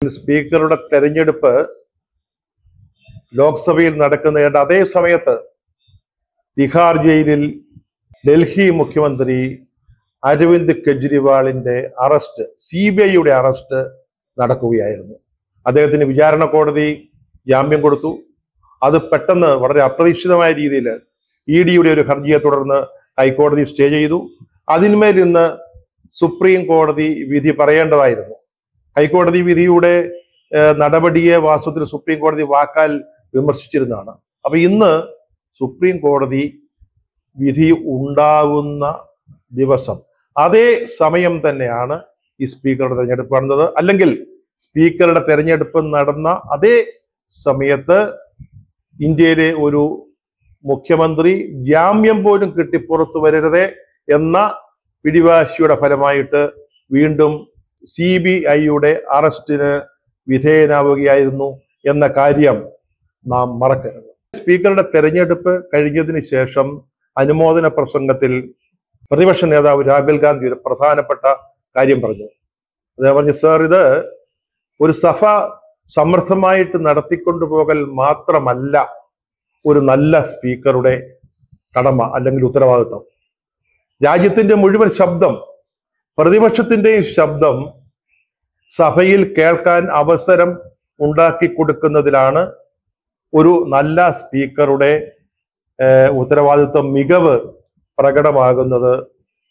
സ്പീക്കറുടെ തെരഞ്ഞെടുപ്പ് ലോക്സഭയിൽ നടക്കുന്ന അതേ സമയത്ത് തിഹാർ ജയിലിൽ ഡൽഹി മുഖ്യമന്ത്രി അരവിന്ദ് കെജ്രിവാളിന്റെ അറസ്റ്റ്, CBIയുടെ അറസ്റ്റ് നടക്കുകയായിരുന്നു. അദ്ദേഹത്തിന് വിചാരണ കോടതി ജാമ്യം കൊടുത്തു. അത് പെട്ടെന്ന് വളരെ അപ്രതീക്ഷിതമായ രീതിയിൽ EDയുടെ ഒരു ഹർജിയെ തുടർന്ന് ഹൈക്കോടതി സ്റ്റേ ചെയ്തു. അതിന്മേൽ ഇന്ന് സുപ്രീം കോടതി വിധി പറയേണ്ടതായിരുന്നു. ഹൈക്കോടതി വിധിയുടെ നടപടിയെ വാസ്തവത്തിൽ സുപ്രീം കോടതി വാക്കാൽ വിമർശിച്ചിരുന്നതാണ്. അപ്പൊ ഇന്ന് സുപ്രീം കോടതി വിധി ഉണ്ടാവുന്ന ദിവസം അതേ സമയം തന്നെയാണ് ഈ സ്പീക്കറുടെ തെരഞ്ഞെടുപ്പ് നടന്നത്. അല്ലെങ്കിൽ സ്പീക്കറുടെ തെരഞ്ഞെടുപ്പ് നടന്ന അതേ സമയത്ത് ഇന്ത്യയിലെ ഒരു മുഖ്യമന്ത്രി ജാമ്യം പോലും കിട്ടി പുറത്തു വരരുതേ എന്ന പിടിവാശിയുടെ ഫലമായിട്ട് വീണ്ടും CBIയുടെ അറസ്റ്റിന് വിധേയനാവുകയായിരുന്നു എന്ന കാര്യം നാം മറക്കരുത്. സ്പീക്കറുടെ തെരഞ്ഞെടുപ്പ് കഴിഞ്ഞതിന് ശേഷം അനുമോദന പ്രസംഗത്തിൽ പ്രതിപക്ഷ നേതാവ് രാഹുൽ ഗാന്ധി ഒരു പ്രധാനപ്പെട്ട കാര്യം പറഞ്ഞു. അദ്ദേഹം പറഞ്ഞു, സർ, ഇത് ഒരു സഭ സമൃദ്ധമായിട്ട് നടത്തിക്കൊണ്ടുപോകൽ മാത്രമല്ല ഒരു നല്ല സ്പീക്കറുടെ കടമ അല്ലെങ്കിൽ ഉത്തരവാദിത്വം. രാജ്യത്തിന്റെ മുഴുവൻ ശബ്ദം, പ്രതിപക്ഷത്തിന്റെയും ശബ്ദം സഭയിൽ കേൾക്കാൻ അവസരം ഉണ്ടാക്കി കൊടുക്കുന്നതിലാണ് ഒരു നല്ല സ്പീക്കറുടെ ഉത്തരവാദിത്വം, മികവ് പ്രകടമാകുന്നത്.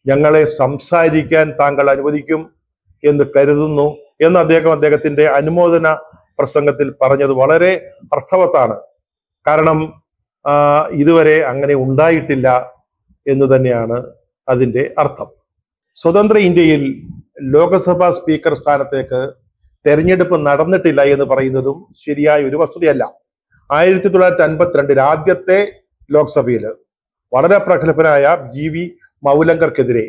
ഞങ്ങളെ സംസാരിക്കാൻ താങ്കൾ അനുവദിക്കും എന്ന് കരുതുന്നു എന്ന് അദ്ദേഹത്തിന്റെ അനുമോദന പ്രസംഗത്തിൽ പറഞ്ഞത് വളരെ അർത്ഥവത്താണ്. കാരണം ഇതുവരെ അങ്ങനെ ഉണ്ടായിട്ടില്ല എന്ന് തന്നെയാണ് അതിൻ്റെ അർത്ഥം. സ്വതന്ത്ര ഇന്ത്യയിൽ ലോക്സഭാ സ്പീക്കർ സ്ഥാനത്തേക്ക് തെരഞ്ഞെടുപ്പ് നടന്നിട്ടില്ല എന്ന് പറയുന്നതും ശരിയായ ഒരു വസ്തുതയല്ല. 1952 ആദ്യത്തെ ലോക്സഭയിൽ വളരെ പ്രഗത്ഭനായ GV മൗലങ്കർക്കെതിരെ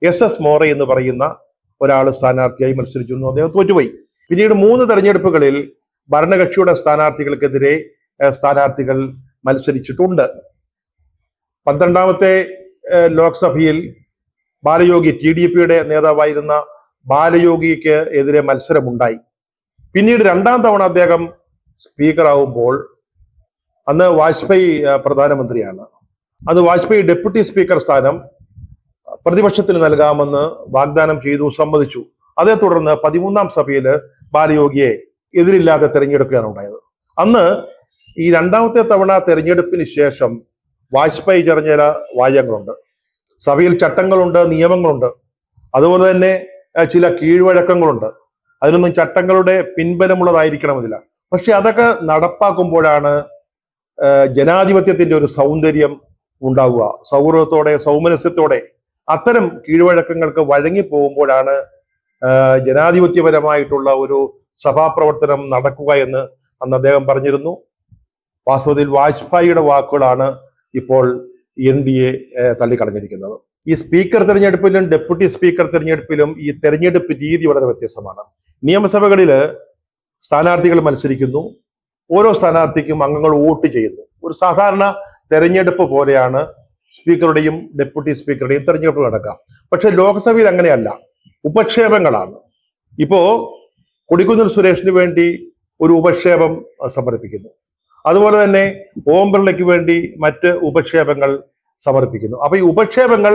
SS മോറെ എന്ന് പറയുന്ന ഒരാൾ സ്ഥാനാർത്ഥിയായി മത്സരിച്ചിരുന്നു. അദ്ദേഹം തോറ്റുപോയി. പിന്നീട് 3 തെരഞ്ഞെടുപ്പുകളിൽ ഭരണകക്ഷിയുടെ സ്ഥാനാർത്ഥികൾക്കെതിരെ സ്ഥാനാർത്ഥികൾ മത്സരിച്ചിട്ടുണ്ട്. 12ാമത്തെ ലോക്സഭയിൽ ബാലയോഗി, TDPയുടെ നേതാവായിരുന്ന ബാലയോഗിക്ക് എതിരെ മത്സരമുണ്ടായി. പിന്നീട് 2ാം തവണ അദ്ദേഹം സ്പീക്കർ ആവുമ്പോൾ അന്ന് വാജ്പേയി പ്രധാനമന്ത്രിയാണ്. അത് വാജ്പേയി ഡെപ്യൂട്ടി സ്പീക്കർ സ്ഥാനം പ്രതിപക്ഷത്തിന് നൽകാമെന്ന് വാഗ്ദാനം ചെയ്തു, സമ്മതിച്ചു. അതേ തുടർന്ന് 13ാം സഭയിൽ ബാലയോഗിയെ എതിരില്ലാതെ തെരഞ്ഞെടുക്കുകയാണ് ഉണ്ടായത്. അന്ന് ഈ 2ാമത്തെ തവണ തെരഞ്ഞെടുപ്പിന് ശേഷം വാജ്പേയി പറഞ്ഞ ചില വാചകങ്ങളുണ്ട്. സഭയിൽ ചട്ടങ്ങളുണ്ട്, നിയമങ്ങളുണ്ട്, അതുപോലെ തന്നെ ചില കീഴ്വഴക്കങ്ങളുണ്ട്. അതിനൊന്നും ചട്ടങ്ങളുടെ പിൻബലമുള്ളതായിരിക്കണമെന്നില്ല. പക്ഷെ അതൊക്കെ നടപ്പാക്കുമ്പോഴാണ് ജനാധിപത്യത്തിന്റെ ഒരു സൗന്ദര്യം ഉണ്ടാവുക. സൗഹൃദത്തോടെ, സൗമനസ്യത്തോടെ അത്തരം കീഴ്വഴക്കങ്ങൾക്ക് വഴങ്ങിപ്പോകുമ്പോഴാണ് ജനാധിപത്യപരമായിട്ടുള്ള ഒരു സഭാപ്രവർത്തനം നടക്കുക എന്ന് അന്ന് അദ്ദേഹം പറഞ്ഞിരുന്നു. വാസ്തവത്തിൽ വാജ്പേയിയുടെ വാക്കുകളാണ് ഇപ്പോൾ NDA തള്ളിക്കളഞ്ഞിരിക്കുന്നത്. ഈ സ്പീക്കർ തെരഞ്ഞെടുപ്പിലും ഡെപ്യൂട്ടി സ്പീക്കർ തെരഞ്ഞെടുപ്പിലും ഈ തെരഞ്ഞെടുപ്പ് രീതി വളരെ വ്യത്യസ്തമാണ്. നിയമസഭകളിൽ സ്ഥാനാർത്ഥികൾ മത്സരിക്കുന്നു, ഓരോ സ്ഥാനാർത്ഥിക്കും അംഗങ്ങൾ വോട്ട് ചെയ്യുന്നു. ഒരു സാധാരണ തെരഞ്ഞെടുപ്പ് പോലെയാണ് സ്പീക്കറുടെയും ഡെപ്യൂട്ടി സ്പീക്കറുടെയും തെരഞ്ഞെടുപ്പ് നടക്കുക. പക്ഷെ ലോക്സഭയിൽ അങ്ങനെയല്ല, ഉപക്ഷേപങ്ങളാണ്. ഇപ്പോ കൊടിക്കുന്നിൽ സുരേഷിന് വേണ്ടി ഒരു ഉപക്ഷേപം സമർപ്പിക്കുന്നു. അതുപോലെ തന്നെ ഓം ബിർളയ്ക്ക് വേണ്ടി മറ്റ് ഉപക്ഷേപങ്ങൾ സമർപ്പിക്കുന്നു. അപ്പൊ ഈ ഉപക്ഷേപങ്ങൾ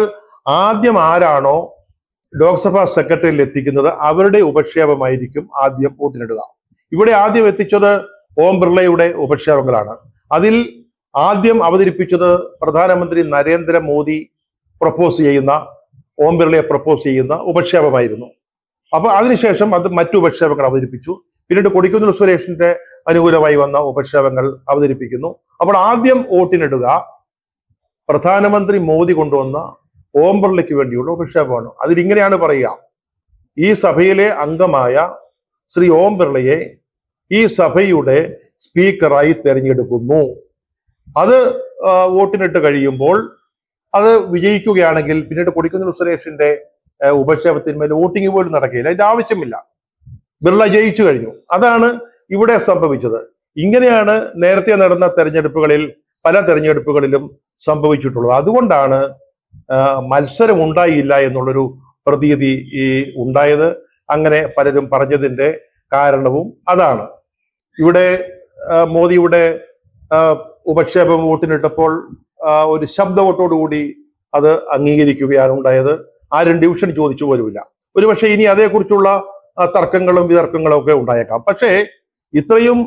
ആദ്യം ആരാണോ ലോക്സഭാ സെക്രട്ടറിയിൽ എത്തിക്കുന്നത് അവരുടെ ഉപക്ഷേപമായിരിക്കും ആദ്യം വോട്ടിനിടുക. ഇവിടെ ആദ്യം എത്തിച്ചത് ഓം ബിർളയുടെ ഉപക്ഷേപങ്ങളാണ്. അതിൽ ആദ്യം അവതരിപ്പിച്ചത് പ്രധാനമന്ത്രി നരേന്ദ്രമോദി ഓം ബിർളയെ പ്രപ്പോസ് ചെയ്യുന്ന ഉപക്ഷേപമായിരുന്നു. അപ്പൊ അതിനുശേഷം അത് മറ്റു ഉപക്ഷേപങ്ങൾ അവതരിപ്പിച്ചു. പിന്നീട് കൊടിക്കുന്നിൽ സുരേഷിന്റെ അനുകൂലമായി വന്ന ഉപക്ഷേപങ്ങൾ അവതരിപ്പിക്കുന്നു. അപ്പോൾ ആദ്യം വോട്ടിനിടുക പ്രധാനമന്ത്രി മോദി കൊണ്ടുവന്ന ഓം ബിർളയ്ക്ക് വേണ്ടിയുള്ള ഉപക്ഷേപമാണ്. അതിലിങ്ങനെയാണ് പറയുക: ഈ സഭയിലെ അംഗമായ ശ്രീ ഓം ബിർളയെ ഈ സഭയുടെ സ്പീക്കറായി തെരഞ്ഞെടുക്കുന്നു. അത് വോട്ടിനിട്ട് കഴിയുമ്പോൾ അത് വിജയിക്കുകയാണെങ്കിൽ പിന്നീട് കൊടിക്കുന്നിൽ സുരേഷിന്റെ ഉപക്ഷേപത്തിന്മേൽ വോട്ടിംഗ് പോലും നടക്കുകയില്ല. അതിന്റെ ആവശ്യമില്ല. ബിർള ജയിച്ചു കഴിഞ്ഞു. അതാണ് ഇവിടെ സംഭവിച്ചത്. ഇങ്ങനെയാണ് നേരത്തെ നടന്ന തെരഞ്ഞെടുപ്പുകളിൽ പല തെരഞ്ഞെടുപ്പുകളിലും സംഭവിച്ചിട്ടുള്ളത്. അതുകൊണ്ടാണ് മത്സരം ഉണ്ടായില്ല എന്നുള്ളൊരു പ്രതീതി ഉണ്ടായത്. അങ്ങനെ പലരും പറഞ്ഞതിന്റെ കാരണവും അതാണ്. ഇവിടെ മോദിയുടെ ഉപക്ഷേപം വോട്ടിനിട്ടപ്പോൾ ഒരു ശബ്ദ വോട്ടോടുകൂടി അത് അംഗീകരിക്കുകയാണ് ഉണ്ടായത്. ആരും ഡിവിഷൻ ചോദിച്ചു പോലുമില്ല. ഒരുപക്ഷെ ഇനി അതേക്കുറിച്ചുള്ള തർക്കങ്ങളും വിതർക്കങ്ങളും ഒക്കെ ഉണ്ടായേക്കാം. പക്ഷേ ഇത്രയും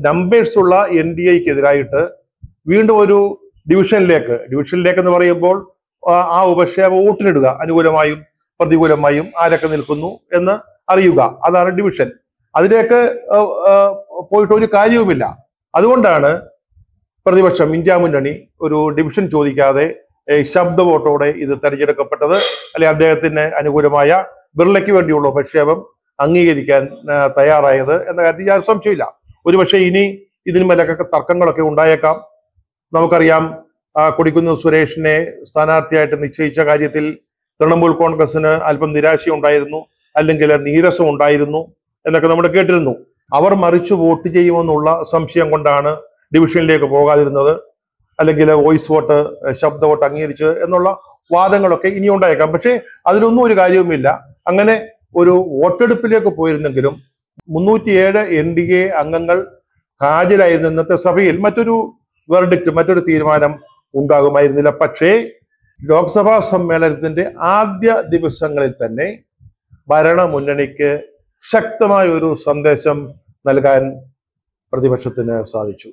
നമ്പേഴ്സ് ഉള്ള NDAക്കെതിരായിട്ട് വീണ്ടും ഒരു ഡിവിഷനിലേക്ക് എന്ന് പറയുമ്പോൾ ആ ഉപക്ഷേപ വോട്ടിനിടുക, അനുകൂലമായും പ്രതികൂലമായും ആരൊക്കെ നിൽക്കുന്നു എന്ന് അറിയുക, അതാണ് ഡിവിഷൻ. അതിലേക്ക് പോയിട്ട് ഒരു കാര്യവുമില്ല. അതുകൊണ്ടാണ് പ്രതിപക്ഷം ഇന്ത്യ മുന്നണി ഒരു ഡിവിഷൻ ചോദിക്കാതെ ശബ്ദ വോട്ടോടെ ഇത് തെരഞ്ഞെടുക്കപ്പെട്ടത്. അല്ലെ അദ്ദേഹത്തിന് അനുകൂലമായ ബിർളയ്ക്ക് വേണ്ടിയുള്ള ഉപക്ഷേപം അംഗീകരിക്കാൻ തയ്യാറായത് എന്ന കാര്യത്തിൽ യാതൊരു സംശയമില്ല. ഒരുപക്ഷെ ഇനി ഇതിന്മേലൊക്കെ തർക്കങ്ങളൊക്കെ ഉണ്ടായേക്കാം. നമുക്കറിയാം, കൊടിക്കുന്നിൽ സുരേഷിനെ സ്ഥാനാർത്ഥിയായിട്ട് നിശ്ചയിച്ച കാര്യത്തിൽ തൃണമൂൽ കോൺഗ്രസിന് അല്പം നിരാശയുണ്ടായിരുന്നു, അല്ലെങ്കിൽ നീരസം ഉണ്ടായിരുന്നു എന്നൊക്കെ നമ്മൾ കേട്ടിരുന്നു. അവർ മറിച്ച് വോട്ട് ചെയ്യുമെന്നുള്ള സംശയം കൊണ്ടാണ് ഡിവിഷനിലേക്ക് പോകാതിരുന്നത്, അല്ലെങ്കിൽ വോയിസ് വോട്ട്, ശബ്ദ വോട്ട് അംഗീകരിച്ച് എന്നുള്ള വാദങ്ങളൊക്കെ ഇനി ഉണ്ടായേക്കാം. പക്ഷേ അതിലൊന്നും ഒരു കാര്യവുമില്ല. അങ്ങനെ ഒരു വോട്ടെടുപ്പിലേക്ക് പോയിരുന്നെങ്കിലും 307 NDA അംഗങ്ങൾ ഹാജരായിരുന്ന ഇന്നത്തെ സഭയിൽ മറ്റൊരു തീരുമാനം ഉണ്ടാകുമായിരുന്നില്ല. പക്ഷേ ലോക്സഭാ സമ്മേളനത്തിന്റെ ആദ്യ ദിവസങ്ങളിൽ തന്നെ ഭരണമുന്നണിക്ക് ശക്തമായ ഒരു സന്ദേശം നൽകാൻ പ്രതിപക്ഷത്തിന് സാധിച്ചു.